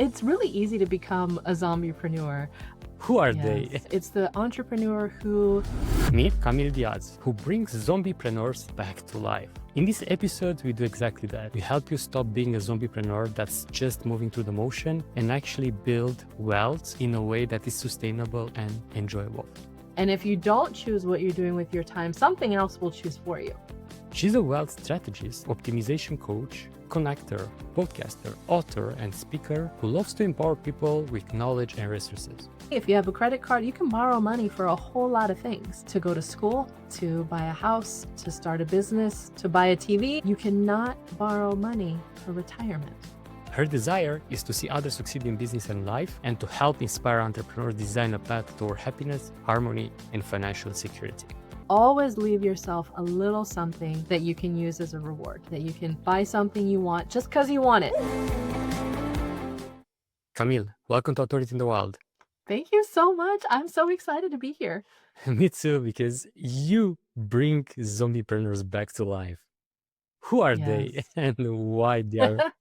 It's really easy to become a zombie-preneur. Who are Yes, they? it's the entrepreneur who Me, Camille Diaz, who brings zombie-preneurs back to life. In this episode, we do exactly that. We help you stop being a zombie-preneur that's just moving through the motion and actually build wealth in a way that is sustainable and enjoyable. and if you don't choose what you're doing with your time, something else will choose for you. She's a wealth strategist, optimization coach, connector, podcaster, author, and speaker who loves to empower people with knowledge and resources. If you have a credit card, you can borrow money for a whole lot of things. To go to school, to buy a house, to start a business, to buy a TV. You cannot borrow money for retirement. Her desire is to see others succeed in business and life and to help inspire entrepreneurs design a path toward happiness, harmony, and financial security. Always leave yourself a little something that you can use as a reward, that you can buy something you want just because you want it. Camille, welcome to Authority in the Wild. Thank you so much. I'm so excited to be here. Me too, because you bring zombie-preneurs back to life. Who are they Yes. and why they are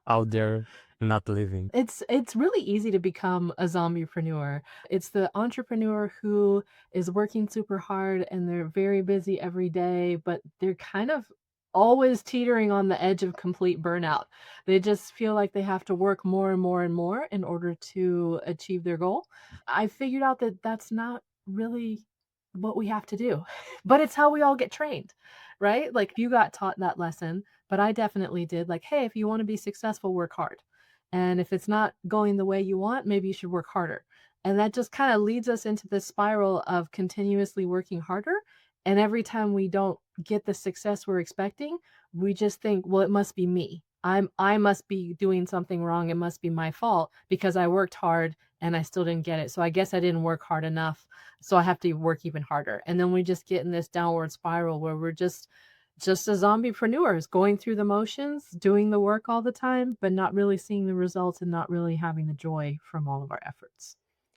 out there not living? It's really easy to become a zombie-preneur. It's the entrepreneur who is working super hard and they're very busy every day, but they're kind of always teetering on the edge of complete burnout. They just feel like they have to work more and more and more in order to achieve their goal. I figured out that that's not really what we have to do, but it's how we all get trained, right? Like you got taught that lesson, but I definitely did. Like, hey, if you want to be successful, work hard. And if it's not going the way you want, maybe you should work harder. And that just kind of leads us into this spiral of continuously working harder. And every time we don't get the success we're expecting, we just think, well, it must be me. I must be doing something wrong. It must be my fault because I worked hard and I still didn't get it. So I guess I didn't work hard enough. So I have to work even harder. And then we just get in this downward spiral where we're just as zombiepreneurs going through the motions, doing the work all the time, but not really seeing the results and not really having the joy from all of our efforts.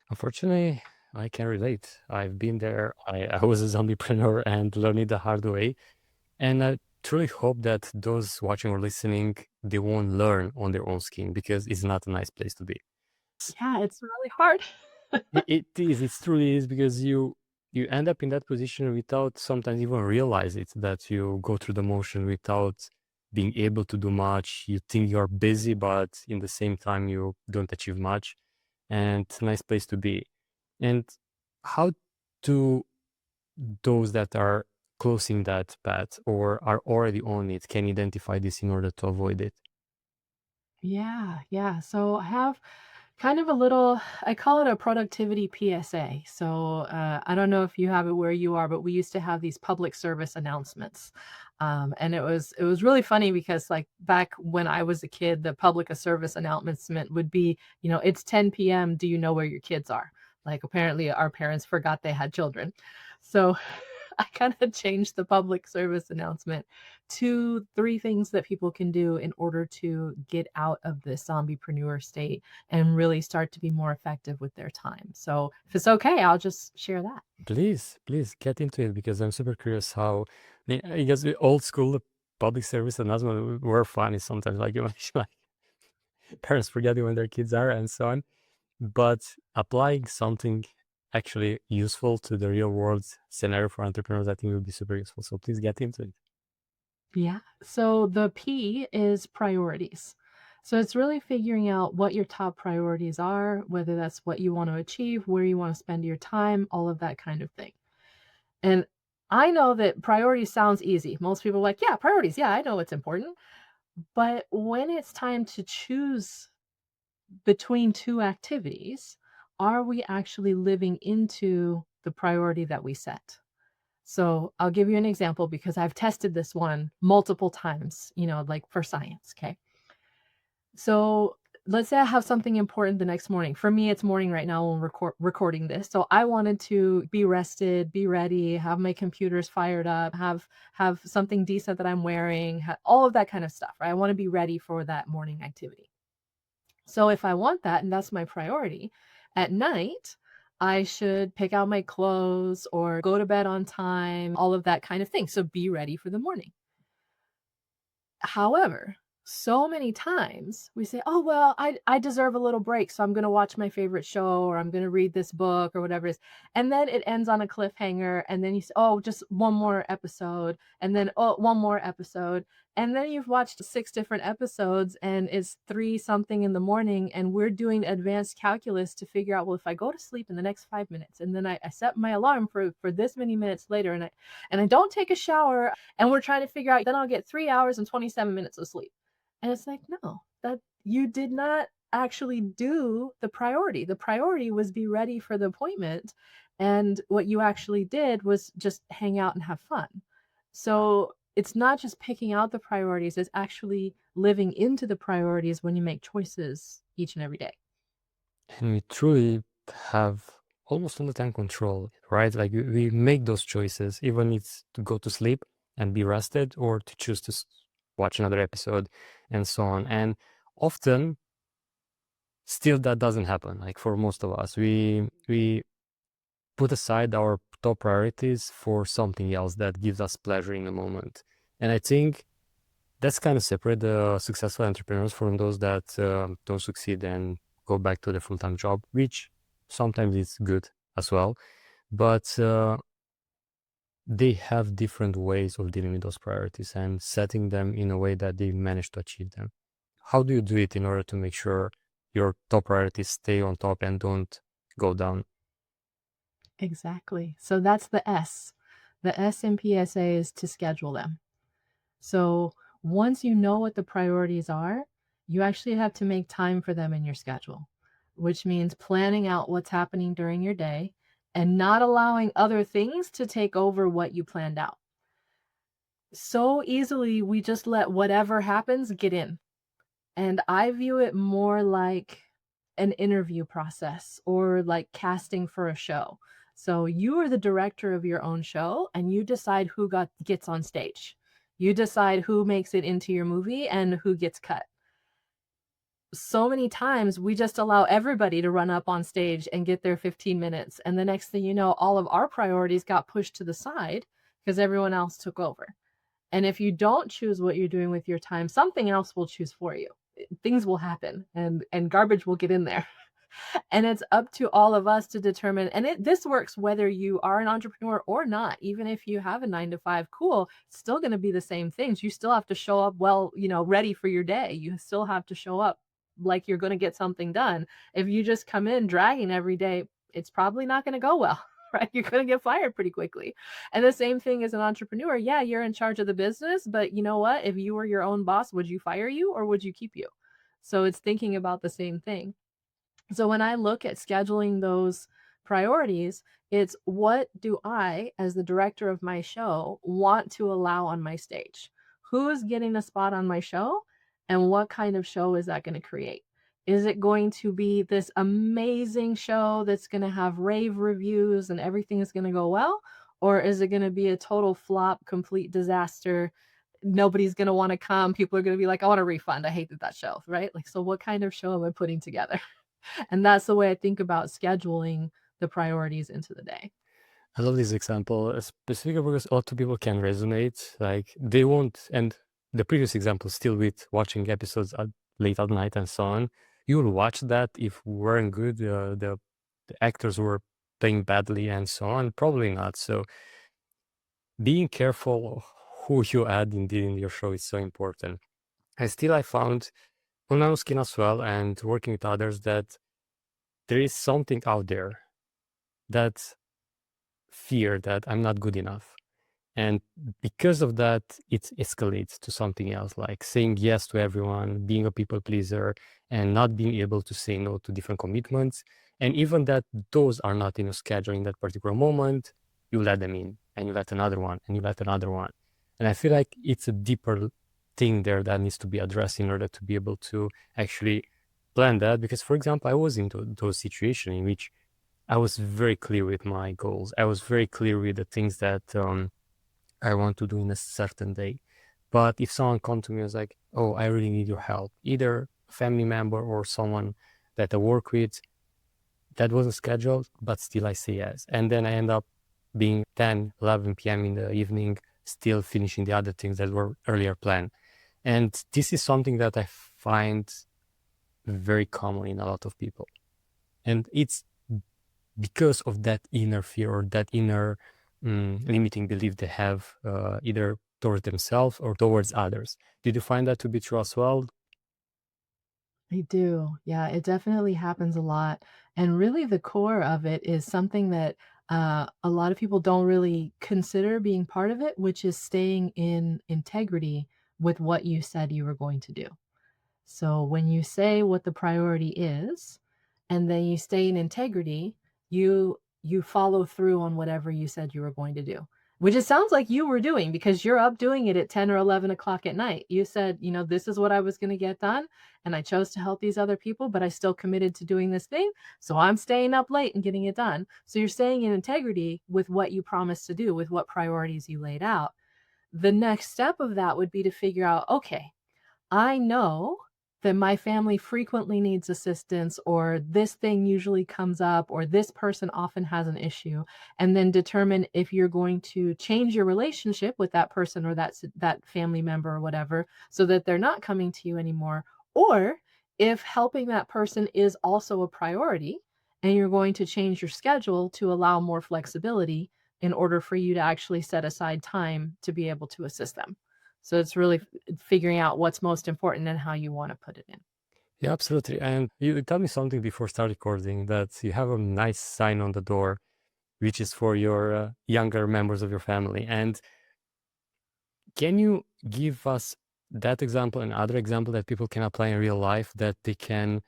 Unfortunately, I can relate. I've been there. I was a zombie-preneur and learned it the hard way. And I truly hope that those watching or listening, they won't learn on their own skin because it's not a nice place to be. Yeah, it's really hard. It is. It truly is because you end up in that position without sometimes even realize it, that you go through the motion without being able to do much. You think you're busy, but in the same time you don't achieve much. And it's a nice place to be. And how do those that are closing that path or are already on it can identify this in order to avoid it? Yeah, yeah. So I have kind of a little, I call it a productivity PSA. So I don't know if you have it where you are, but we used to have these public service announcements. And it was really funny because like back when I was a kid, the public service announcement would be, it's 10 p.m. Do you know where your kids are? Like apparently our parents forgot they had children. So I kind of changed the public service announcement to 3 things that people can do in order to get out of this zombiepreneur state and really start to be more effective with their time. So if it's okay, I'll just share that. Please get into it because I'm super curious how, I guess the old school public service announcement were funny sometimes, like you mentioned, like parents forgetting when their kids are and so on. But applying something actually useful to the real world scenario for entrepreneurs, I think will be super useful. So please get into it. Yeah. So the P is priorities. So it's really figuring out what your top priorities are, whether that's what you want to achieve, where you want to spend your time, all of that kind of thing. And I know that priorities sounds easy. Most people are like, yeah, priorities. Yeah, I know it's important. But when it's time to choose between two activities, are we actually living into the priority that we set? So I'll give you an example because I've tested this one multiple times, like for science. Okay. So let's say I have something important the next morning. For me, it's morning right now when we're recording this. So I wanted to be rested, be ready, have my computers fired up, have something decent that I'm wearing, all of that kind of stuff. Right? I want to be ready for that morning activity. So if I want that and that's my priority, at night, I should pick out my clothes or go to bed on time, all of that kind of thing. So be ready for the morning. However, So many times we say, "Oh, well, I deserve a little break, so I'm gonna watch my favorite show, or I'm gonna read this book," or whatever it is, and then it ends on a cliffhanger, and then you say, "Oh, just one more episode," and then, "Oh, one more episode," and then you've watched 6 different episodes, and it's 3 something in the morning, and we're doing advanced calculus to figure out, well, if I go to sleep in the next 5 minutes, and then I set my alarm for this many minutes later, and I don't take a shower, and we're trying to figure out, then I'll get 3 hours and 27 minutes of sleep. And it's like, no, that you did not actually do the priority. The priority was be ready for the appointment. And what you actually did was just hang out and have fun. So it's not just picking out the priorities, it's actually living into the priorities when you make choices each and every day. And we truly have almost all the time control, right? Like we make those choices, even if it's to go to sleep and be rested, or to choose to watch another episode, and so on. And often, still that doesn't happen. Like for most of us, we put aside our top priorities for something else that gives us pleasure in the moment. And I think that's kind of separate the successful entrepreneurs from those that don't succeed and go back to the full-time job, which sometimes is good as well. But they have different ways of dealing with those priorities and setting them in a way that they manage to achieve them. How do you do it in order to make sure your top priorities stay on top and don't go down? Exactly. So that's the S. The S in PSA is to schedule them. So once you know what the priorities are, you actually have to make time for them in your schedule, which means planning out what's happening during your day and not allowing other things to take over what you planned out. So easily, we just let whatever happens get in. And I view it more like an interview process or like casting for a show. So you are the director of your own show and you decide who gets on stage. You decide who makes it into your movie and who gets cut. So many times we just allow everybody to run up on stage and get their 15 minutes. And the next thing you know, all of our priorities got pushed to the side because everyone else took over. And if you don't choose what you're doing with your time, something else will choose for you. Things will happen and garbage will get in there. And it's up to all of us to determine, and this works whether you are an entrepreneur or not. Even if you have a 9 to 5, cool, it's still going to be the same things. You still have to show up well, ready for your day. You still have to show up like you're going to get something done. If you just come in dragging every day, it's probably not going to go well. Right? You're going to get fired pretty quickly. And the same thing as an entrepreneur. Yeah, you're in charge of the business, but you know what? If you were your own boss, would you fire you or would you keep you? So it's thinking about the same thing. So when I look at scheduling those priorities, it's what do I, as the director of my show, want to allow on my stage? Who's getting a spot on my show? And what kind of show is that going to create? Is it going to be this amazing show that's going to have rave reviews and everything is going to go well? Or is it going to be a total flop, complete disaster? Nobody's going to want to come. People are going to be like, I want a refund. I hated that show, right? Like, so what kind of show am I putting together? And that's the way I think about scheduling the priorities into the day. I love this example, specifically because a lot of people can resonate. Like they won't, and the previous example, still with watching episodes at late at night and so on. You will watch that if weren't good, the actors were playing badly and so on. Probably not. So being careful who you add indeed in your show is so important. And still, I found on my own skin as well, and working with others, that there is something out there that fear that I'm not good enough. And because of that, it escalates to something else, like saying yes to everyone, being a people pleaser, and not being able to say no to different commitments. And even that those are not in your schedule in that particular moment, you let them in, and you let another one, and you let another one. And I feel like it's a deeper thing there that needs to be addressed in order to be able to actually plan that. Because, for example, I was into those situations in which I was very clear with my goals. I was very clear with the things that I want to do in a certain day. But if someone come to me and was like, oh, I really need your help, either a family member or someone that I work with, that wasn't scheduled, but still I say yes. And then I end up being 10, 11 p.m. in the evening, still finishing the other things that were earlier planned. And this is something that I find very common in a lot of people. And it's because of that inner fear or that inner limiting belief they have, either towards themselves or towards others. Did you find that to be true as well? I do. Yeah, it definitely happens a lot. And really, the core of it is something that a lot of people don't really consider being part of it, which is staying in integrity with what you said you were going to do. So when you say what the priority is, and then you stay in integrity, you follow through on whatever you said you were going to do. Which it sounds like you were doing because you're up doing it at 10 or 11 o'clock at night. You said, you know, this is what I was going to get done. And I chose to help these other people, but I still committed to doing this thing. So I'm staying up late and getting it done. So you're staying in integrity with what you promised to do, with what priorities you laid out. The next step of that would be to figure out, okay, I know that my family frequently needs assistance, or this thing usually comes up, or this person often has an issue, and then determine if you're going to change your relationship with that person or that family member or whatever, so that they're not coming to you anymore, or if helping that person is also a priority and you're going to change your schedule to allow more flexibility in order for you to actually set aside time to be able to assist them. So it's really figuring out what's most important and how you want to put it in. Yeah, absolutely. And you tell me something before start recording that you have a nice sign on the door, which is for your younger members of your family. And can you give us that example and other example that people can apply in real life, that they can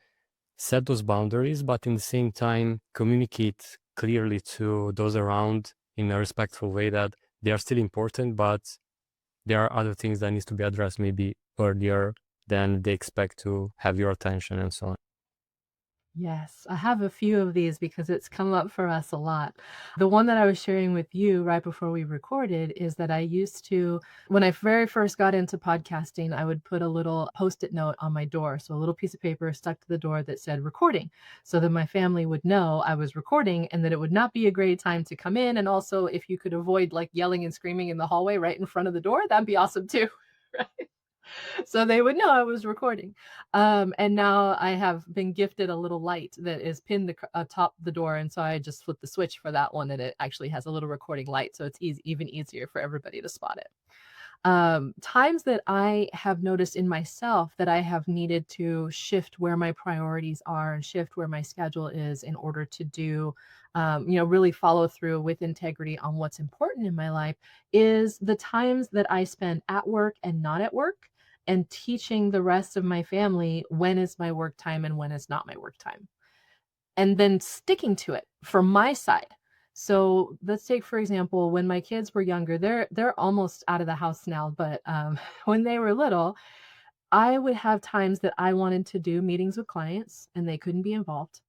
set those boundaries, but in the same time communicate clearly to those around in a respectful way that they are still important, but there are other things that needs to be addressed maybe earlier than they expect to have your attention and so on. Yes, I have a few of these because it's come up for us a lot. The one that I was sharing with you right before we recorded is that I used to, when I very first got into podcasting, I would put a little post-it note on my door. So a little piece of paper stuck to the door that said recording, so that my family would know I was recording and that it would not be a great time to come in. And also, if you could avoid like yelling and screaming in the hallway right in front of the door, that'd be awesome too. Right? So they would know I was recording. And now I have been gifted a little light that is pinned atop the door, and so I just flip the switch for that one, and it actually has a little recording light, so it's even easier for everybody to spot it. Times that I have noticed in myself that I have needed to shift where my priorities are and shift where my schedule is in order to do, really follow through with integrity on what's important in my life is the times that I spend at work and not at work, and teaching the rest of my family when is my work time and when is not my work time, and then sticking to it for my side. So let's take, for example, when my kids were younger, they're almost out of the house now, but when they were little, I would have times that I wanted to do meetings with clients and they couldn't be involved.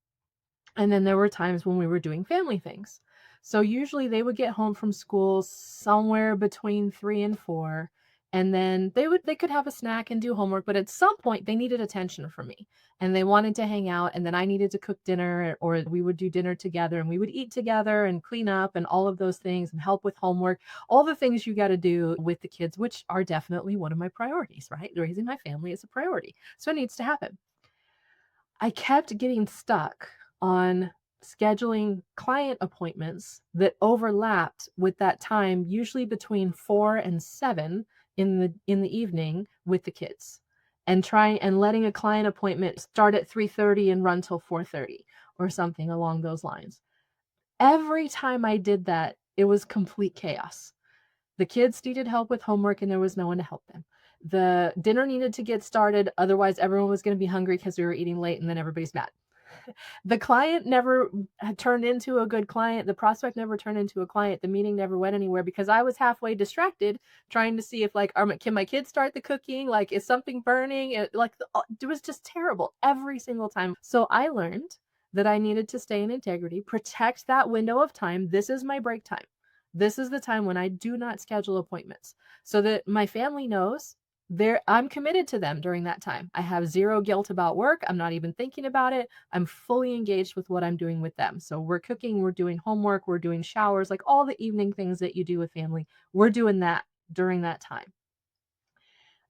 And then there were times when we were doing family things. So usually they would get home from school somewhere between 3 and 4, and then they could have a snack and do homework, but at some point they needed attention from me. And they wanted to hang out, and then I needed to cook dinner, or we would do dinner together and we would eat together and clean up and all of those things and help with homework. All the things you got to do with the kids, which are definitely one of my priorities, right? Raising my family is a priority. So it needs to happen. I kept getting stuck on scheduling client appointments that overlapped with that time, usually between 4 and 7 in the evening with the kids, and trying and letting a client appointment start at 3:30 and run till 4:30 or something along those lines. Every time I did that, it was complete chaos. The kids needed help with homework and there was no one to help them. The dinner needed to get started, otherwise everyone was gonna be hungry because we were eating late and then everybody's mad. The client never had turned into a good client. The prospect never turned into a client. The meeting never went anywhere because I was halfway distracted trying to see if like, can my kids start the cooking? Like, is something burning? It was just terrible every single time. So I learned that I needed to stay in integrity, protect that window of time. This is my break time. This is the time when I do not schedule appointments so that my family knows I'm committed to them during that time. I have zero guilt about work. I'm not even thinking about it. I'm fully engaged with what I'm doing with them. So we're cooking, we're doing homework, we're doing showers, like all the evening things that you do with family. We're doing that during that time.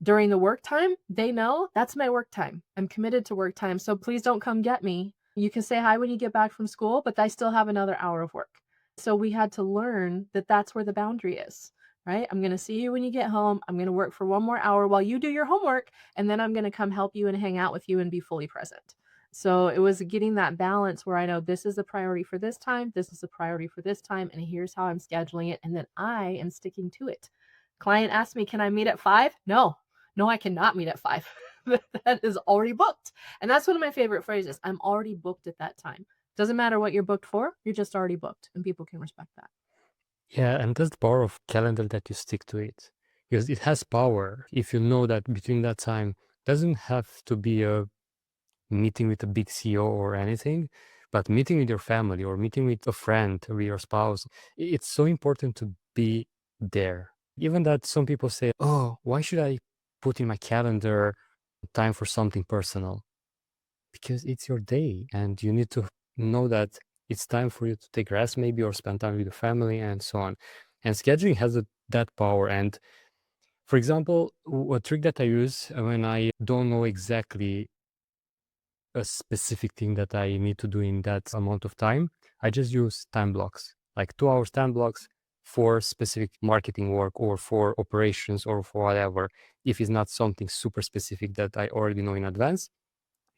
During the work time, they know that's my work time. I'm committed to work time, so please don't come get me. You can say hi when you get back from school, but I still have another hour of work. So we had to learn that that's where the boundary is, right? I'm going to see you when you get home. I'm going to work for one more hour while you do your homework, and then I'm going to come help you and hang out with you and be fully present. So it was getting that balance where I know this is a priority for this time, this is a priority for this time, and here's how I'm scheduling it. And then I am sticking to it. Client asked me, can I meet at 5? No, no, I cannot meet at 5. That is already booked. And that's one of my favorite phrases. I'm already booked at that time. Doesn't matter what you're booked for, you're just already booked, and people can respect that. Yeah, and that's the power of calendar that you stick to it. Because it has power if you know that between that time doesn't have to be a meeting with a big CEO or anything, but meeting with your family or meeting with a friend or your spouse. It's so important to be there. Even that some people say, oh, why should I put in my calendar time for something personal? Because it's your day and you need to know that it's time for you to take rest maybe or spend time with your family and so on. And scheduling has that power. And for example, a trick that I use when I don't know exactly a specific thing that I need to do in that amount of time, I just use time blocks, like 2 hours time blocks for specific marketing work or for operations or for whatever. If it's not something super specific that I already know in advance,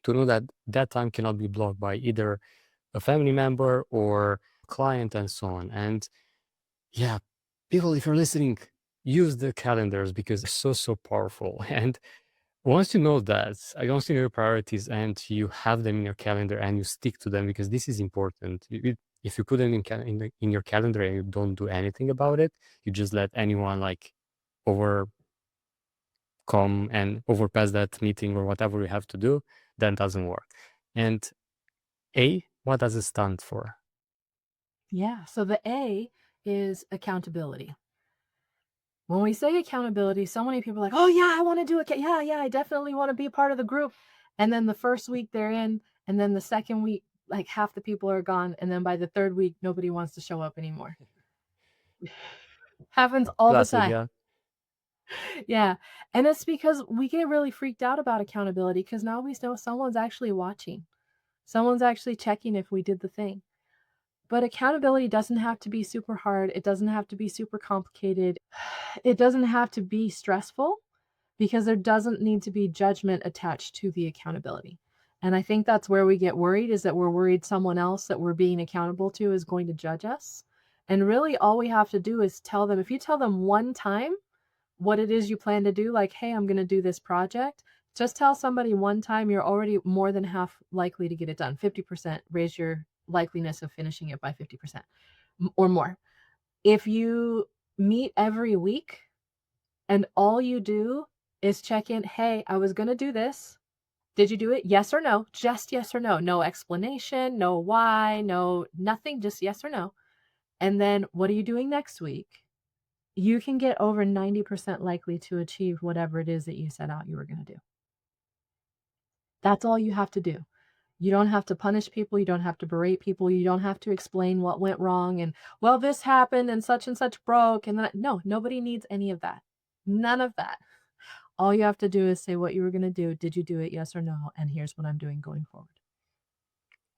to know that that time cannot be blocked by either a family member or client and so on. And yeah, people, if you're listening, use the calendars because they're so powerful. And once you know that, once you know your priorities and you have them in your calendar and you stick to them, because this is important. If you put them in your calendar and you don't do anything about it, you just let anyone like overcome and overpass that meeting or whatever you have to do, then doesn't work. And A, what does it stand for? Yeah. So the A is accountability. When we say accountability, so many people are like, oh, yeah, I want to do it. Yeah, yeah, I definitely want to be part of the group. And then the first week they're in, and then the second week, like half the people are gone. And then by the third week, nobody wants to show up anymore. Happens all the Classic, time. yeah. Yeah. And it's because we get really freaked out about accountability because now we know someone's actually watching. Someone's actually checking if we did the thing. But accountability doesn't have to be super hard. It doesn't have to be super complicated. It doesn't have to be stressful because there doesn't need to be judgment attached to the accountability. And I think that's where we get worried is that we're worried someone else that we're being accountable to is going to judge us. And really, all we have to do is tell them, if you tell them one time what it is you plan to do, like, hey, I'm going to do this project, just tell somebody one time, you're already more than half likely to get it done. 50%, raise your likeliness of finishing it by 50% or more. If you meet every week and all you do is check in, hey, I was going to do this. Did you do it? Yes or no? Just yes or no. No explanation, no why, no nothing, just yes or no. And then what are you doing next week? You can get over 90% likely to achieve whatever it is that you set out you were going to do. That's all you have to do. You don't have to punish people. You don't have to berate people. You don't have to explain what went wrong and, well, this happened and such broke. And then, no, nobody needs any of that. None of that. All you have to do is say what you were going to do. Did you do it? Yes or no? And here's what I'm doing going forward.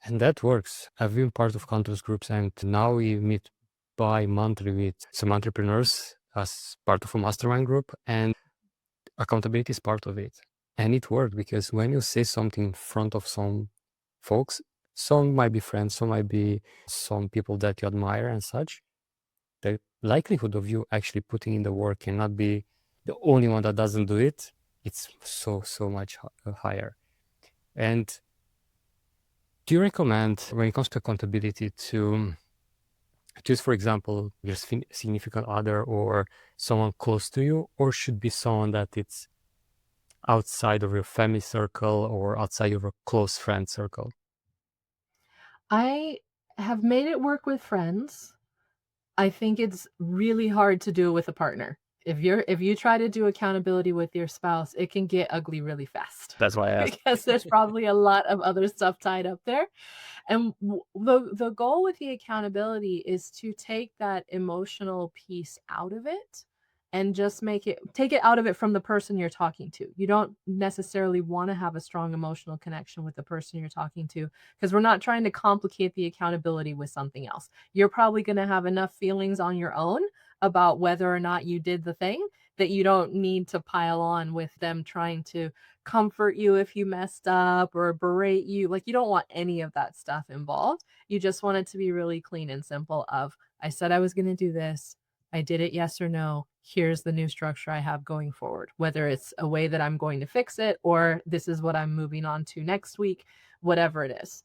And that works. I've been part of countless groups, and now we meet bi-monthly with some entrepreneurs as part of a mastermind group, and accountability is part of it. And it worked because when you say something in front of some folks, some might be friends, some might be some people that you admire and such, the likelihood of you actually putting in the work and not be the only one that doesn't do it, it's so much higher. And do you recommend, when it comes to accountability, to choose, for example, your significant other or someone close to you, or should be someone that it's outside of your family circle or outside of your close friend circle? I have made it work with friends. I think it's really hard to do with a partner. If you try to do accountability with your spouse, it can get ugly really fast That's why I asked. because there's probably a lot of other stuff tied up there. And the goal with the accountability is to take that emotional piece out of it and just take it out of it from the person you're talking to. You don't necessarily want to have a strong emotional connection with the person you're talking to, because we're not trying to complicate the accountability with something else. You're probably going to have enough feelings on your own about whether or not you did the thing, that you don't need to pile on with them trying to comfort you if you messed up or berate you. Like, you don't want any of that stuff involved. You just want it to be really clean and simple of, I said I was going to do this. I did it, yes or no. Here's the new structure I have going forward, whether it's a way that I'm going to fix it or this is what I'm moving on to next week, whatever it is.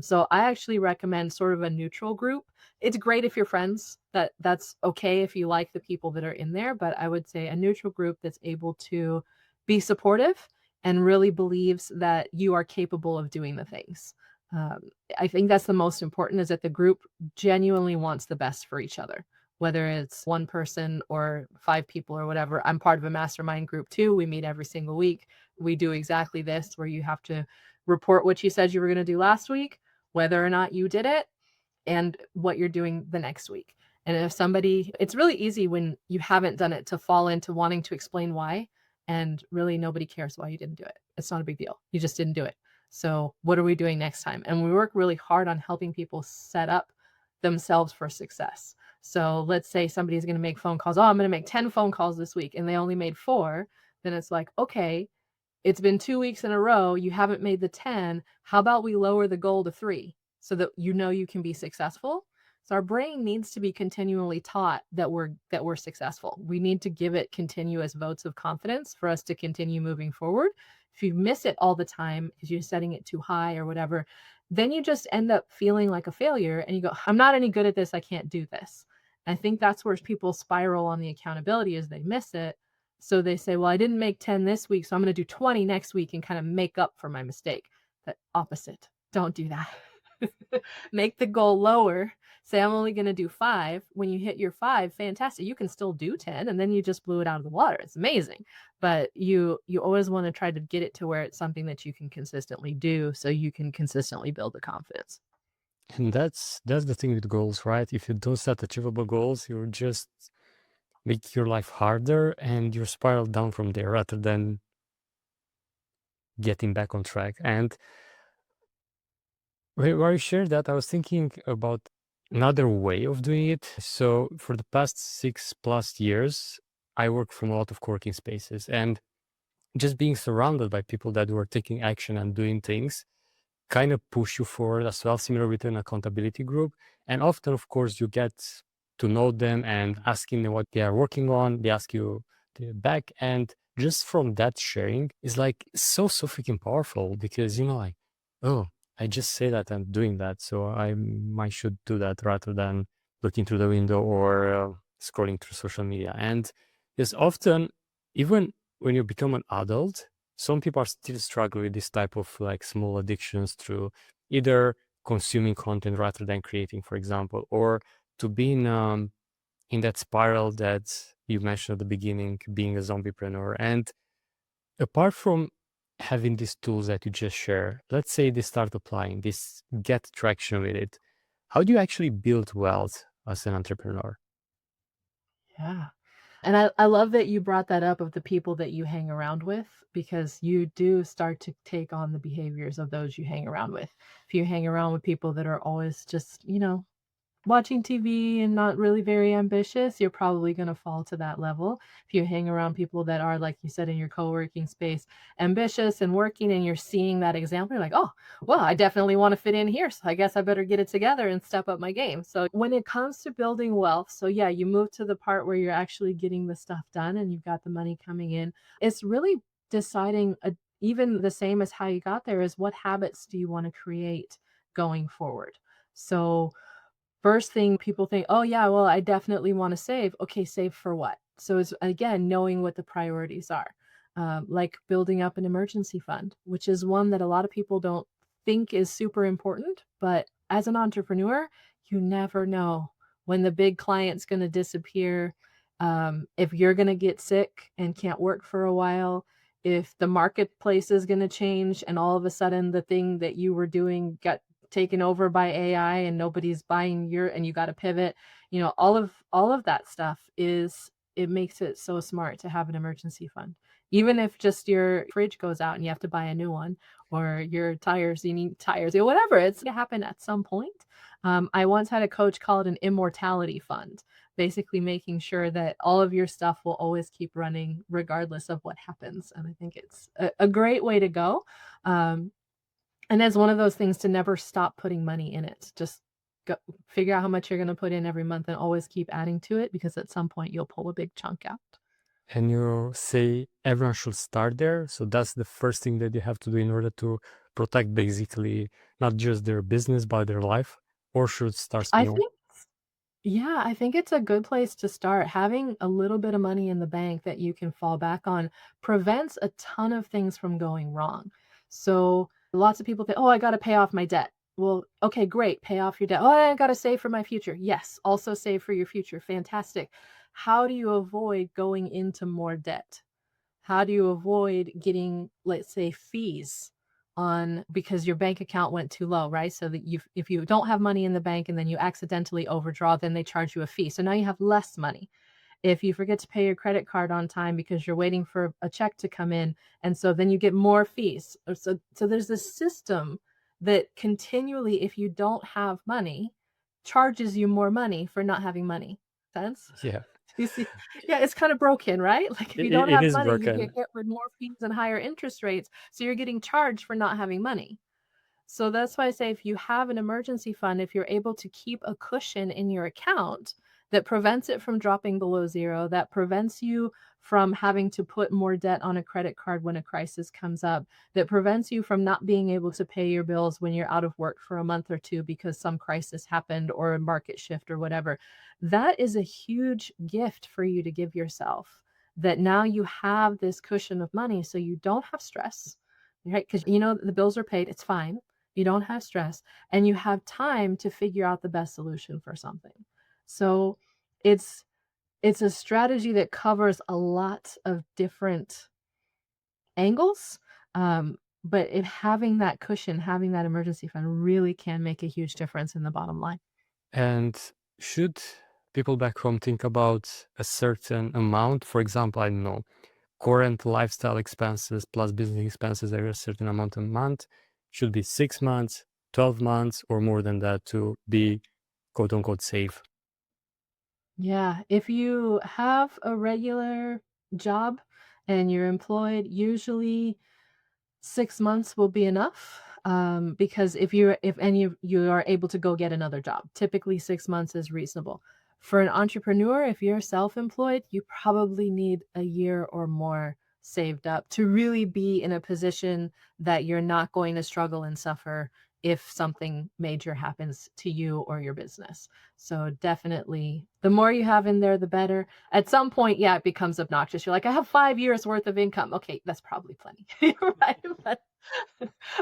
So I actually recommend sort of a neutral group. It's great if you're friends. That's okay if you like the people that are in there, but I would say a neutral group that's able to be supportive and really believes that you are capable of doing the things. Um, I think that's the most important, is that the group genuinely wants the best for each other, whether it's one person or 5 people or whatever. I'm part of a mastermind group too. We meet every single week. We do exactly this, where you have to report what you said you were going to do last week, whether or not you did it, and what you're doing the next week. And if somebody, it's really easy when you haven't done it to fall into wanting to explain why, and really nobody cares why you didn't do it. It's not a big deal. You just didn't do it. So what are we doing next time? And we work really hard on helping people set up themselves for success. So let's say somebody's going to make phone calls. Oh, I'm going to make 10 phone calls this week, and they only made 4. Then it's like, okay, it's been 2 weeks in a row. You haven't made the 10. How about we lower the goal to 3 so that you know you can be successful? So our brain needs to be continually taught that we're successful. We need to give it continuous votes of confidence for us to continue moving forward. If you miss it all the time because you're setting it too high or whatever, then you just end up feeling like a failure and you go, I'm not any good at this. I can't do this. And I think that's where people spiral on the accountability, is they miss it. So they say, well, I didn't make 10 this week, so I'm going to do 20 next week and kind of make up for my mistake. The opposite. Don't do that. Make the goal lower. Say, I'm only going to do 5. When you hit your 5, fantastic. You can still do 10, and then you just blew it out of the water. It's amazing. But you always want to try to get it to where it's something that you can consistently do, so you can consistently build the confidence. And that's the thing with goals, right? If you don't set achievable goals, you're just make your life harder and you spiral down from there rather than getting back on track. And while you shared that, I was thinking about another way of doing it. So for the past 6+ years, I worked from a lot of co-working spaces, and just being surrounded by people that were taking action and doing things kind of push you forward as well, similar with an accountability group. And often, of course, you get to know them and asking them what they are working on. They ask you back. And just from that sharing is like so freaking powerful, because, like, oh, I just say that I'm doing that. So I should do that rather than looking through the window or scrolling through social media. And yes, often, even when you become an adult, some people are still struggling with this type of like small addictions through either consuming content rather than creating, for example, or to being in that spiral that you mentioned at the beginning, being a zombie-preneur. And apart from having these tools that you just share, let's say they start applying this, get traction with it. How do you actually build wealth as an entrepreneur? Yeah. And I love that you brought that up, of the people that you hang around with, because you do start to take on the behaviors of those you hang around with. If you hang around with people that are always just, watching TV and not really very ambitious, you're probably going to fall to that level. If you hang around people that are, like you said, in your co-working space, ambitious and working, and you're seeing that example, you're like, oh, well, I definitely want to fit in here. So I guess I better get it together and step up my game. So when it comes to building wealth, so yeah, you move to the part where you're actually getting the stuff done and you've got the money coming in. It's really deciding, even the same as how you got there, is what habits do you want to create going forward? So first thing people think, oh, yeah, well, I definitely want to save. Okay, save for what? So it's, again, knowing what the priorities are, like building up an emergency fund, which is one that a lot of people don't think is super important. But as an entrepreneur, you never know when the big client's going to disappear, if you're going to get sick and can't work for a while, if the marketplace is going to change and all of a sudden the thing that you were doing got taken over by AI and nobody's buying and you got to pivot. All of that stuff it makes it so smart to have an emergency fund. Even if just your fridge goes out and you have to buy a new one, or your tires, you need tires, or whatever, it's gonna happen at some point. I once had a coach call it an immortality fund, basically making sure that all of your stuff will always keep running regardless of what happens. And I think it's a great way to go. Um, and it's one of those things to never stop putting money in it. Just go figure out how much you're gonna put in every month and always keep adding to it, because at some point you'll pull a big chunk out. And you say everyone should start there. So that's the first thing that you have to do in order to protect basically not just their business, but their life, or should start I small. think Yeah, I think it's a good place to start. Having a little bit of money in the bank that you can fall back on prevents a ton of things from going wrong. So lots of people think, oh, I got to pay off my debt. Well, okay, great. Pay off your debt. Oh, I got to save for my future. Yes, also save for your future. Fantastic. How do you avoid going into more debt? How do you avoid getting, let's say, fees on because your bank account went too low, right? So that you if you don't have money in the bank and then you accidentally overdraw, then they charge you a fee. So now you have less money. If you forget to pay your credit card on time because you're waiting for a check to come in, and so then you get more fees. So there's this system that continually, if you don't have money, charges you more money for not having money. Sense? Yeah, You see? Yeah, it's kinda broken, right? Like, if you don't it have is money, you get broken. hit with more fees and higher interest rates, so you're getting charged for not having money. So that's why I say if you have an emergency fund, if you're able to keep a cushion in your account that prevents it from dropping below 0, that prevents you from having to put more debt on a credit card when a crisis comes up, that prevents you from not being able to pay your bills when you're out of work for a month or 2 because some crisis happened or a market shift or whatever. That is a huge gift for you to give yourself, that now you have this cushion of money so you don't have stress, right? Because you know the bills are paid, it's fine. You don't have stress, and you have time to figure out the best solution for something. So it's it's a strategy that covers a lot of different angles, but if having that cushion, having that emergency fund really can make a huge difference in the bottom line. And should people back home think about a certain amount? For example, I don't know, current lifestyle expenses plus business expenses are a certain amount a month. Should be 6 months, 12 months, or more than that to be quote unquote safe. Yeah, if you have a regular job and you're employed, usually 6 months will be enough, because if you are able to go get another job, typically 6 months is reasonable. For an entrepreneur, if you're self-employed, you probably need a year or more saved up to really be in a position that you're not going to struggle and suffer if something major happens to you or your business. So definitely, the more you have in there, the better. At some point, yeah, it becomes obnoxious. You're like, "I have 5 years worth of income." Okay, that's probably plenty, right?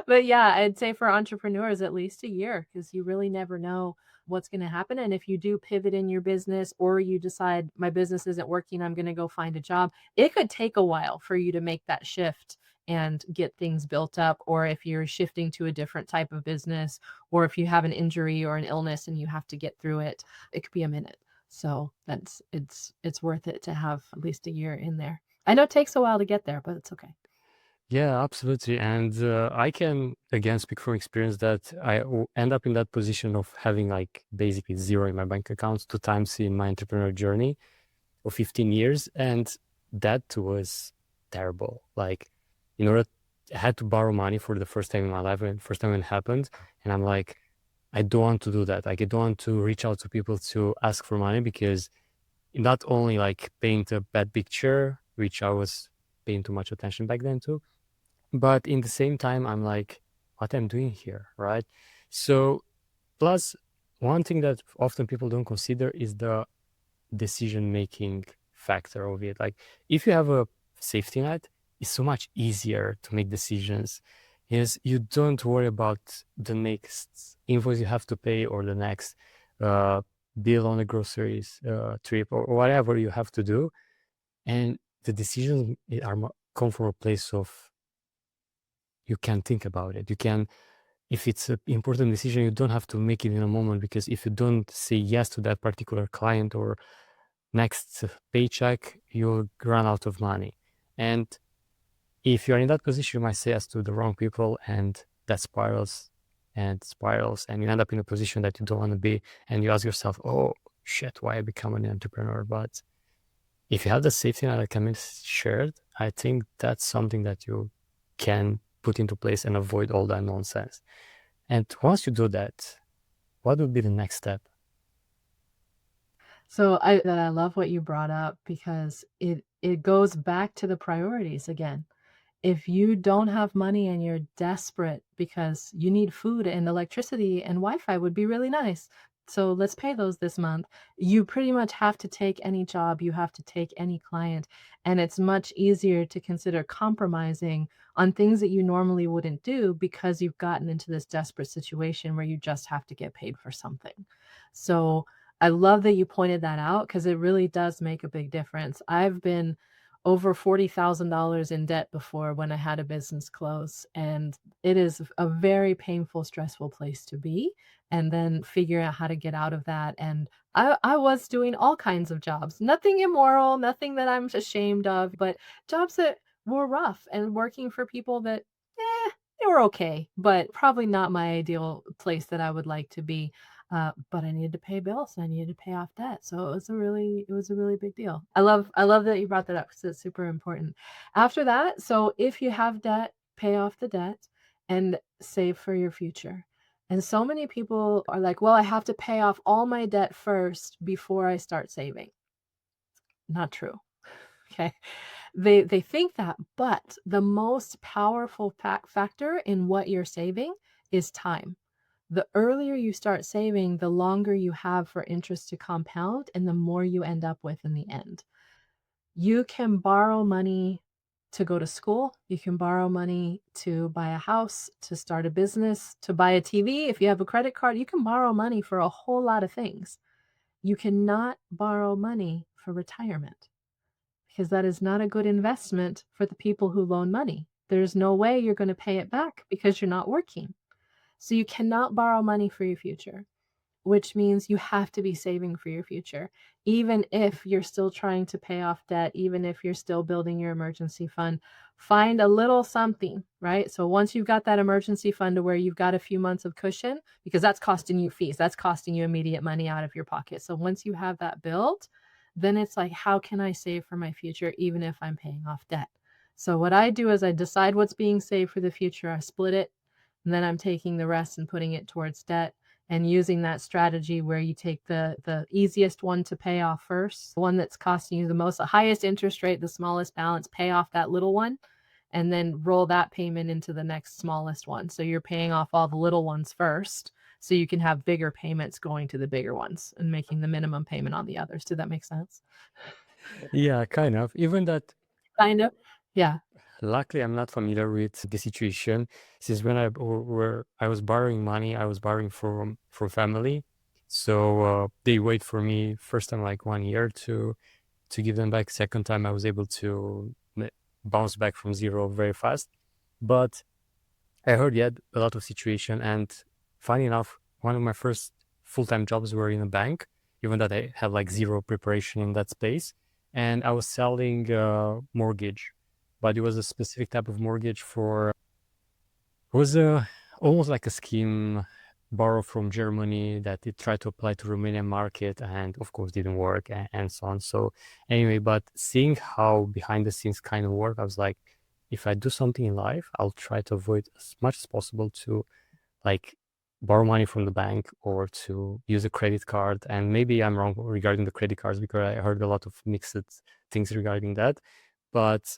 But yeah, I'd say for entrepreneurs, at least a year, because you really never know what's gonna happen, and if you do pivot in your business or you decide, "My business isn't working, I'm gonna go find a job," it could take a while for you to make that shift and get things built up, or if you're shifting to a different type of business, or if you have an injury or an illness and you have to get through it, it could be a minute. So that's it's worth it to have at least a year in there. I know it takes a while to get there, but it's okay. Yeah, absolutely. And I can again speak from experience that end up in that position of having like basically zero in my bank account 2 times in my entrepreneurial journey of 15 years. And that was terrible. Like, in order, I had to borrow money for the first time in my life, and first time it happened. And I'm like, I don't want to do that. Like, I don't want to reach out to people to ask for money because it not only like paint a bad picture, which I was paying too much attention back then too, but in the same time, I'm like, what I'm doing here, right? So, plus, one thing that often people don't consider is the decision making factor of it. Like, if you have a safety net, it's so much easier to make decisions. Is you don't worry about the next invoice you have to pay or the next uh, bill on the groceries trip or whatever you have to do, and the decisions come from a place of you can think about it. You can, if it's an important decision, you don't have to make it in a moment because if you don't say yes to that particular client or next paycheck, you'll run out of money. And if you're in that position, you might say yes to the wrong people, and that spirals, and you end up in a position that you don't want to be. And you ask yourself, oh shit, why I become an entrepreneur? But if you have the safety net that Camille shared, I think that's something that you can put into place and avoid all that nonsense. And once you do that, what would be the next step? So I love what you brought up because it goes back to the priorities again. If you don't have money and you're desperate because you need food and electricity and Wi-Fi would be really nice. So let's pay those this month. You pretty much have to take any job, you have to take any client, and it's much easier to consider compromising on things that you normally wouldn't do because you've gotten into this desperate situation where you just have to get paid for something. So I love that you pointed that out because it really does make a big difference. I've been over $40,000 in debt before when I had a business close, and it is a very painful, stressful place to be, and then figure out how to get out of that, and I was doing all kinds of jobs, nothing immoral, nothing that I'm ashamed of, but jobs that were rough and working for people that, they were okay, but probably not my ideal place that I would like to be. But I needed to pay bills, and I needed to pay off debt, so it was a really big deal. I love that you brought that up because it's super important. After that, so if you have debt, pay off the debt and save for your future. And so many people are like, "Well, I have to pay off all my debt first before I start saving." Not true. Okay. They think that, but the most powerful factor in what you're saving is time. The earlier you start saving, the longer you have for interest to compound and the more you end up with in the end. You can borrow money to go to school. You can borrow money to buy a house, to start a business, to buy a TV. If you have a credit card, you can borrow money for a whole lot of things. You cannot borrow money for retirement because that is not a good investment for the people who loan money. There's no way you're going to pay it back because you're not working. So you cannot borrow money for your future, which means you have to be saving for your future. Even if you're still trying to pay off debt, even if you're still building your emergency fund, find a little something, right? So once you've got that emergency fund to where you've got a few months of cushion, because that's costing you fees, that's costing you immediate money out of your pocket. So once you have that built, then it's like, how can I save for my future, even if I'm paying off debt? So what I do is I decide what's being saved for the future, I split it, and then I'm taking the rest and putting it towards debt and using that strategy where you take the easiest one to pay off first, the one that's costing you the most, the highest interest rate, the smallest balance, pay off that little one, and then roll that payment into the next smallest one. So you're paying off all the little ones first, so you can have bigger payments going to the bigger ones and making the minimum payment on the others. Did that make sense? Yeah, kind of. Even that, Kind of. Yeah. luckily, I'm not familiar with the situation since when I was borrowing money, I was borrowing from family. So they wait for me first time like 1 year to give them back. Second time, I was able to bounce back from zero very fast. But I heard you had a lot of situation, and funny enough, one of my first full-time jobs were in a bank, even that I had like zero preparation in that space. And I was selling mortgage, but it was a specific type of mortgage for, it was almost like a scheme borrow from Germany that it tried to apply to Romanian market and of course didn't work and so on. So anyway, but seeing how behind the scenes kind of work, I was like, if I do something in life, I'll try to avoid as much as possible to like borrow money from the bank or to use a credit card. And maybe I'm wrong regarding the credit cards because I heard a lot of mixed things regarding that. But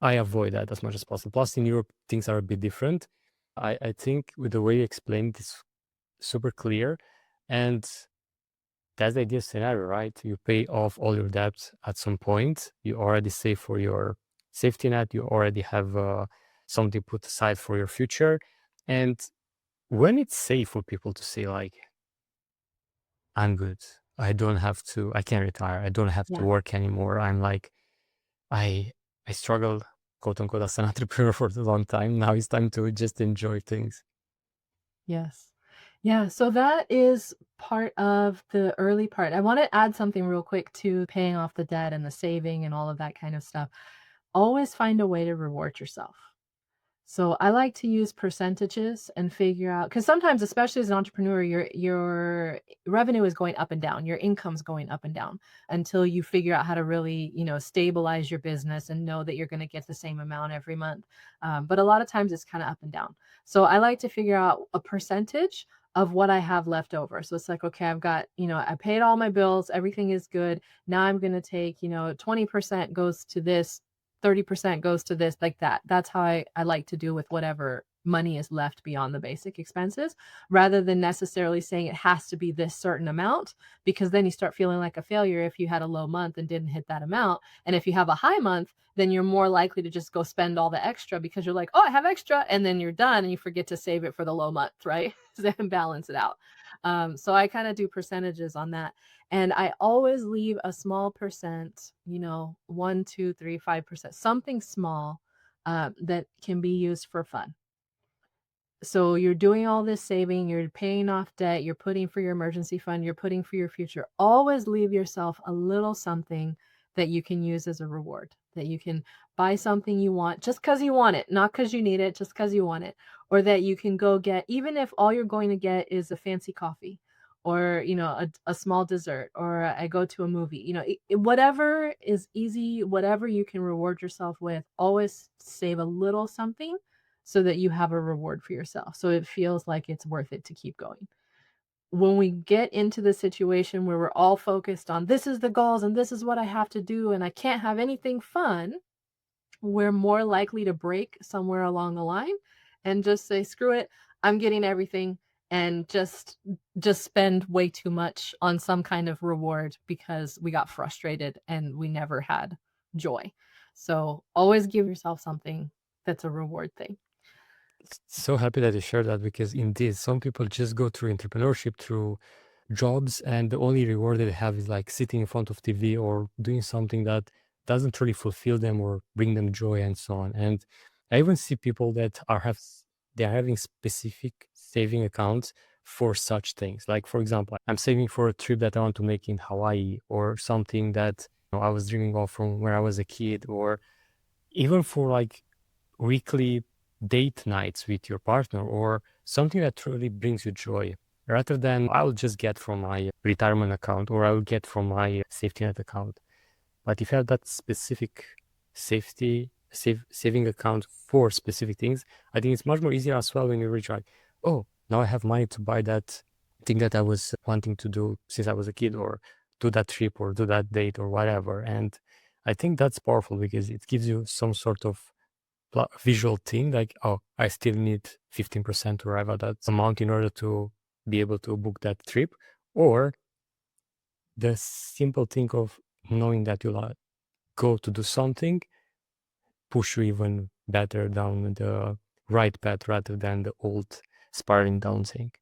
I avoid that as much as possible. Plus, in Europe, things are a bit different. I think with the way you explained, it's super clear. And that's the ideal scenario, right? You pay off all your debts at some point. You already save for your safety net. You already have something put aside for your future. And when it's safe for people to say, like, I'm good, I can retire, I don't have to Yeah. work anymore. I'm like, I I struggled, quote unquote, as an entrepreneur for a long time. Now it's time to just enjoy things. Yes. Yeah, so that is part of the early part. I wanna add something real quick to paying off the debt and the saving and all of that kind of stuff. Always find a way to reward yourself. So I like to use percentages and figure out because sometimes, especially as an entrepreneur, your revenue is going up and down, your income's going up and down until you figure out how to really, stabilize your business and know that you're going to get the same amount every month. But a lot of times it's kind of up and down. So I like to figure out a percentage of what I have left over. So it's like, okay, I've got, I paid all my bills, everything is good. Now I'm going to take, 20% goes to this, 30% goes to this, like that. That's how I like to do with whatever money is left beyond the basic expenses, rather than necessarily saying it has to be this certain amount, because then you start feeling like a failure if you had a low month and didn't hit that amount. And if you have a high month, then you're more likely to just go spend all the extra because you're like, oh, I have extra. And then you're done and you forget to save it for the low month, right? Then balance it out. So I kind of do percentages on that. And I always leave a small percent, 1, 2, 3, 5%, something small that can be used for fun. So you're doing all this saving, you're paying off debt, you're putting for your emergency fund, you're putting for your future. Always leave yourself a little something that you can use as a reward, that you can buy something you want just because you want it, not because you need it, just because you want it. Or that you can go get, even if all you're going to get is a fancy coffee or, a small dessert, or I go to a movie, whatever is easy, whatever you can reward yourself with, always save a little something so that you have a reward for yourself. So it feels like it's worth it to keep going. When we get into the situation where we're all focused on this is the goals and this is what I have to do and I can't have anything fun, we're more likely to break somewhere along the line and just say, screw it, I'm getting everything and just spend way too much on some kind of reward because we got frustrated and we never had joy. So always give yourself something that's a reward thing. So happy that you shared that because indeed, some people just go through entrepreneurship through jobs, and the only reward they have is like sitting in front of TV or doing something that doesn't really fulfill them or bring them joy and so on. And I even see people that they are having specific saving accounts for such things. Like for example, I'm saving for a trip that I want to make in Hawaii, or something that I was dreaming of from when I was a kid, or even for like weekly date nights with your partner, or something that truly brings you joy, rather than I'll just get from my retirement account or I'll get from my safety net account. But if you have that specific saving account for specific things, I think it's much more easier as well when you reach like, oh, now I have money to buy that thing that I was wanting to do since I was a kid, or do that trip or do that date or whatever. And I think that's powerful because it gives you some sort of visual thing, like, oh, I still need 15% to arrive at that amount in order to be able to book that trip. Or the simple thing of knowing that you'll go to do something, push you even better down the right path rather than the old spiraling down thing.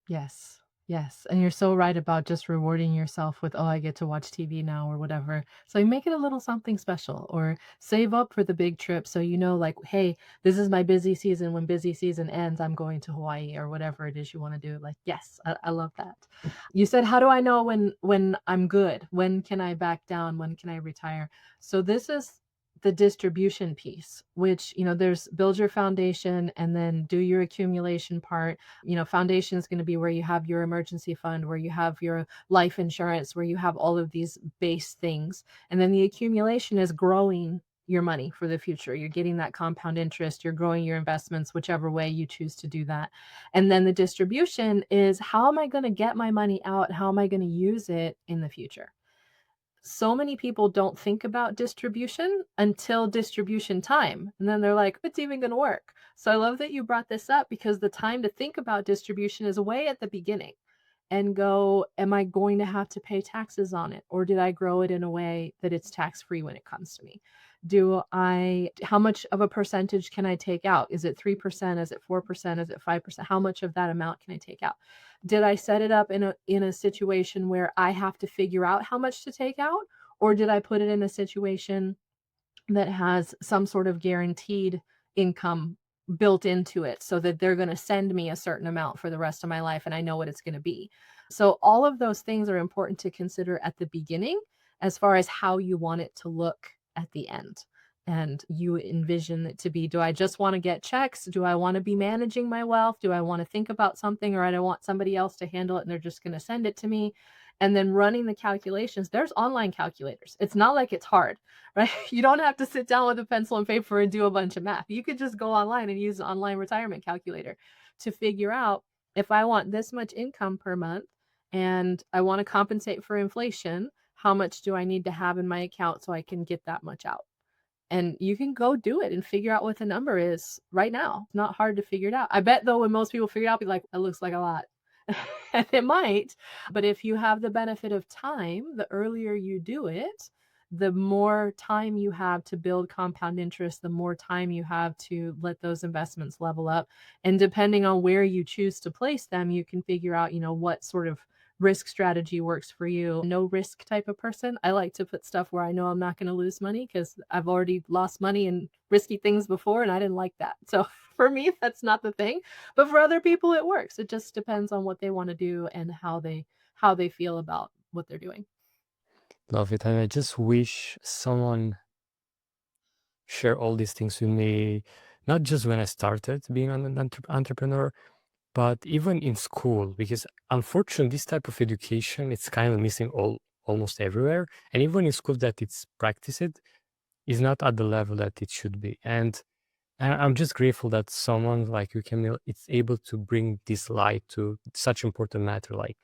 Yes. Yes, and you're so right about just rewarding yourself with, "Oh, I get to watch TV now," or whatever. So you make it a little something special or save up for the big trip so like, "Hey, this is my busy season. When busy season ends, I'm going to Hawaii," or whatever it is you wanna do. Like, yes, I love that. You said, "How do I know when I'm good? When can I back down? When can I retire?" So this is the distribution piece, which, there's build your foundation and then do your accumulation part. Foundation is going to be where you have your emergency fund, where you have your life insurance, where you have all of these base things. And then the accumulation is growing your money for the future. You're getting that compound interest, you're growing your investments, whichever way you choose to do that. And then the distribution is, how am I going to get my money out? How am I going to use it in the future? So many people don't think about distribution until distribution time. And then they're like, it's even going to work. So I love that you brought this up because the time to think about distribution is way at the beginning and go, am I going to have to pay taxes on it? Or did I grow it in a way that it's tax free when it comes to me? How much of a percentage can I take out? Is it 3%? Is it 4%? Is it 5%? How much of that amount can I take out? Did I set it up in a situation where I have to figure out how much to take out? Or did I put it in a situation that has some sort of guaranteed income built into it so that they're going to send me a certain amount for the rest of my life and I know what it's going to be. So all of those things are important to consider at the beginning as far as how you want it to look at the end. And you envision it to be, do I just want to get checks? Do I want to be managing my wealth? Do I want to think about something, or do I want somebody else to handle it and they're just going to send it to me? And then running the calculations, there's online calculators. It's not like it's hard, right? You don't have to sit down with a pencil and paper and do a bunch of math. You could just go online and use an online retirement calculator to figure out, if I want this much income per month and I want to compensate for inflation, how much do I need to have in my account so I can get that much out? And you can go do it and figure out what the number is right now. It's not hard to figure it out. I bet though, when most people figure it out, be like, "It looks like a lot." And it might, but if you have the benefit of time, the earlier you do it, the more time you have to build compound interest, the more time you have to let those investments level up. And depending on where you choose to place them, you can figure out, what sort of risk strategy works for you. No risk type of person. I like to put stuff where I know I'm not going to lose money because I've already lost money in risky things before and I didn't like that. So for me, that's not the thing. But for other people it works. It just depends on what they want to do and how they feel about what they're doing. Love it. And I just wish someone share all these things with me, not just when I started being an entrepreneur, but even in school, because unfortunately, this type of education, it's kind of missing almost everywhere. And even in school that it's practiced, is not at the level that it should be. And I'm just grateful that someone like you, Camille, it's able to bring this light to such important matter. Like,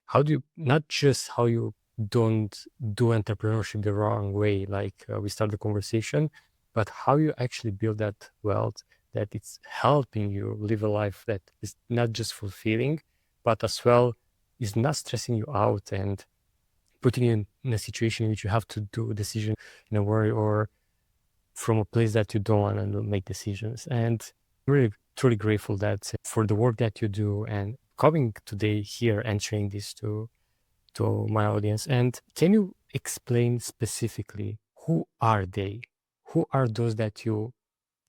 how do you, not just how you don't do entrepreneurship the wrong way, like we start the conversation, but how you actually build that wealth, that it's helping you live a life that is not just fulfilling, but as well is not stressing you out and putting you in a situation in which you have to do a decision in a worry or from a place that you don't want to make decisions. And I'm really truly grateful that for the work that you do and coming today here and sharing this to my audience. And can you explain specifically who are they? Who are those that you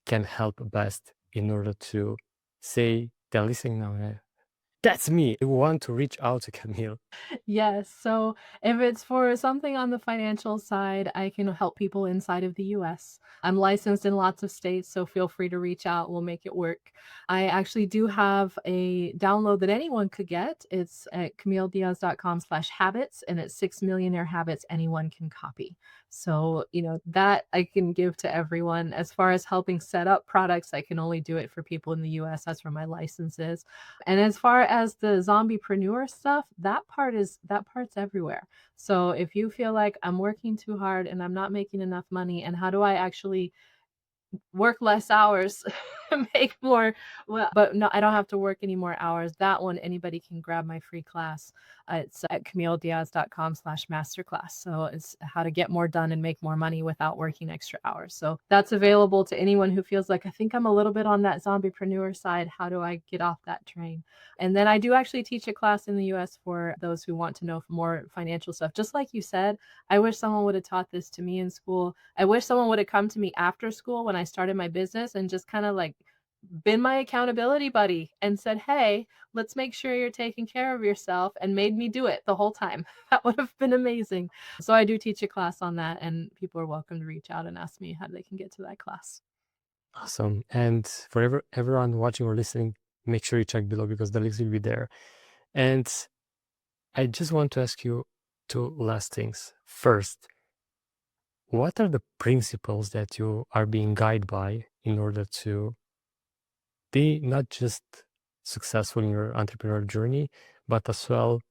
can help best in order to say, they're listening now. That's me. I want to reach out to Camille. Yes. So if it's for something on the financial side, I can help people inside of the US. I'm licensed in lots of states, so feel free to reach out. We'll make it work. I actually do have a download that anyone could get. It's at camillediaz.com/habits, and it's 6 millionaire habits anyone can copy. So, that I can give to everyone. As far as helping set up products, I can only do it for people in the US. That's where my license is. And as far as the zombie-preneur stuff, that part's everywhere. So if you feel like I'm working too hard and I'm not making enough money, and how do I actually work less hours, make more, well, but no, I don't have to work any more hours. That one, anybody can grab my free class. It's at camillediaz.com/masterclass. So it's how to get more done and make more money without working extra hours. So that's available to anyone who feels like, I think I'm a little bit on that zombie-preneur side. How do I get off that train? And then I do actually teach a class in the US for those who want to know more financial stuff. Just like you said, I wish someone would have taught this to me in school. I wish someone would have come to me after school when I started my business and just kind of like been my accountability buddy and said, "Hey, let's make sure you're taking care of yourself," and made me do it the whole time. That would have been amazing. So I do teach a class on that, and people are welcome to reach out and ask me how they can get to that class. Awesome. And for everyone watching or listening, make sure you check below because the links will be there. And I just want to ask you two last things. First, what are the principles that you are being guided by in order to be not just successful in your entrepreneurial journey, but as well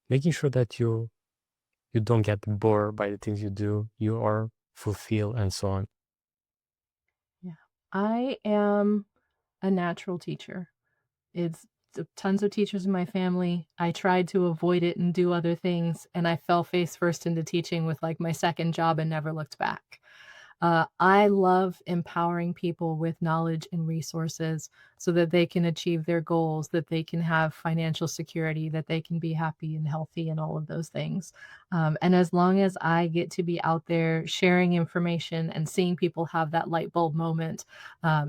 making sure that you don't get bored by the things you do, you are fulfilled and so on. Yeah. I am a natural teacher. It's tons of teachers in my family. I tried to avoid it and do other things, and I fell face first into teaching with like my second job and never looked back. I love empowering people with knowledge and resources. so that they can achieve their goals, that they can have financial security, that they can be happy and healthy and all of those things. And as long as I get to be out there sharing information and seeing people have that light bulb moment,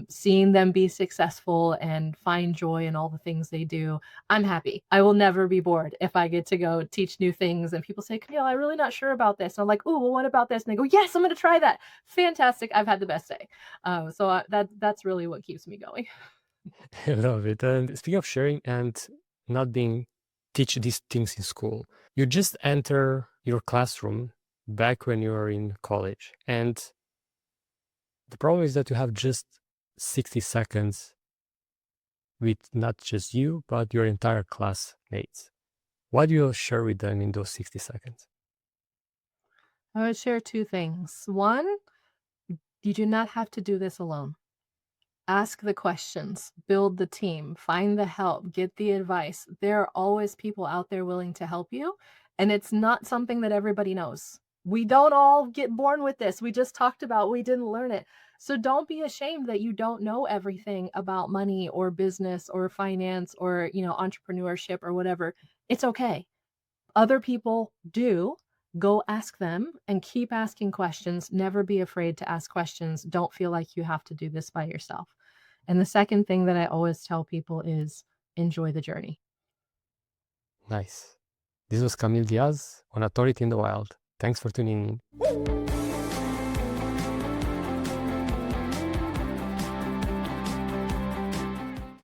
seeing them be successful and find joy in all the things they do, I'm happy. I will never be bored if I get to go teach new things and people say, Camille, I'm really not sure about this. And I'm like, oh, well, what about this? And they go, yes, I'm going to try that. Fantastic. I've had the best day. That's really what keeps me going. I love it. And speaking of sharing and not being teach these things in school, you just enter your classroom back when you were in college. And the problem is that you have just 60 seconds with not just you, but your entire classmates. What do you share with them in those 60 seconds? I would share two things. One, you do not have to do this alone. Ask the questions, build the team, find the help, get the advice. There are always people out there willing to help you, and it's not something that everybody knows. We don't all get born with this. We just talked about we didn't learn it. So don't be ashamed that you don't know everything about money or business or finance or, entrepreneurship or whatever. It's okay. Other people do. Go ask them and keep asking questions. Never be afraid to ask questions. Don't feel like you have to do this by yourself. And the second thing that I always tell people is enjoy the journey. Nice. This was Camille Diaz on Authority in the Wild. Thanks for tuning in.